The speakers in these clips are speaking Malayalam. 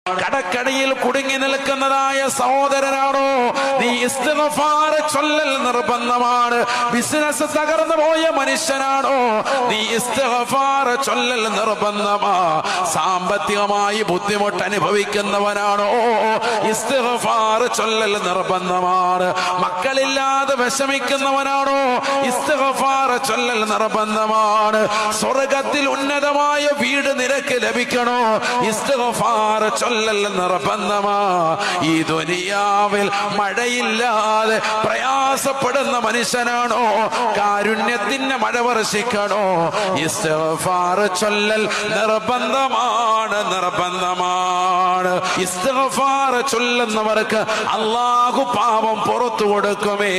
കടക്കടിയിൽ കുടുങ്ങി നിൽക്കുന്നതായ സഹോദരനാണോ, നീ ഇസ്തിഗ്ഫാർ ചൊല്ലൽ നിർബന്ധമാണ്. ബിസിനസ് തകർന്നു പോയ മനുഷ്യനാണോ, നീ ഇസ്തിഗ്ഫാർ ചൊല്ലൽ നിർബന്ധമാ. സാമ്പത്തികമായി ബുദ്ധിമുട്ട് അനുഭവിക്കുന്നവനാണോ, ഇസ്തിഗ്ഫാർ ചൊല്ലൽ നിർബന്ധമാണ്. മക്കളില്ലാതെ വിഷമിക്കുന്നവനാണോ, ഇസ്തിഗ്ഫാർ ചൊല്ലൽ നിർബന്ധമാണ്. സ്വർഗത്തിൽ ഉന്നതമായ വീട് നിനക്ക് ലഭിക്കണോ, ഇസ്തിഗ്ഫാർ ചൊല്ലൽ നിർബന്ധമാ. ഈ ദുനിയാവിൽ മഴയില്ലാതെ പ്രയാസപ്പെടുന്ന മനുഷ്യനാണോ, കാരുണ്യത്തിന് മഴ വർഷിക്കണോ, ഇസ്തിഗ്ഫാർ ചൊല്ലൽ നിർബന്ധമാണ്, നിർബന്ധമാണ്. ഇസ്തിഗ്ഫാർ ചൊല്ലുന്നവർക്ക് അല്ലാഹു പാപം പുറത്തു കൊടുക്കുമേ.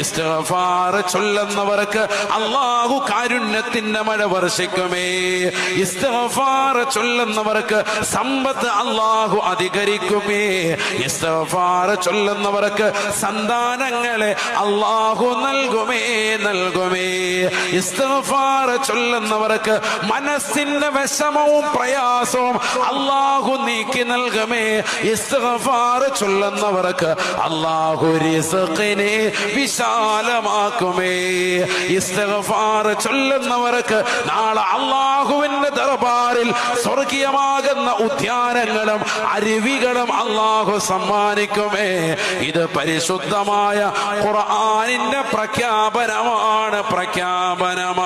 ഇസ്തിഗ്ഫാർ ചൊല്ലുന്നവർക്ക് അല്ലാഹു കാരുണ്യത്തിന്റെ മഴ വർഷിക്കുമേ. ഇസ്തിഗ്ഫാർ ചൊല്ലുന്നവർക്ക് സമ്പത്ത് അല്ലാഹു അധികരിക്കുമേ. ഇസ്തിഗ്ഫാർ ചൊല്ലുന്നവർക്ക് സന്താനങ്ങളെ അല്ലാഹു നൽകുമേ, നൽകുമേ. ഇസ്തിഗ്ഫാർ ചൊല്ലുന്നവർക്ക് മനസ്സിന്റെ വിഷമവും പ്രയാസവും അല്ലാഹു നീക്കി നൽകുമേ. ഇസ്തിഗ്ഫാർ ചൊല്ലുന്നവർക്ക് അല്ലാഹു റിസ്ഖിനെ വിശാലമാക്കുമേ. ഇസ്തിഗ്ഫാർ ചൊല്ലുന്നവർക്ക് നാളെ അല്ലാഹുവിന്റെ ദർബാറിൽ സ്വർഗീയമാകുന്ന ഉദ്യാനങ്ങളും അരുവികളും അല്ലാഹു സമ്മാനിക്കുമേ. ഇത് പരിശുദ്ധമായ ഖുർആനിന്റെ പ്രഖ്യാപനമാണ്, പ്രഖ്യാപനമാണ്.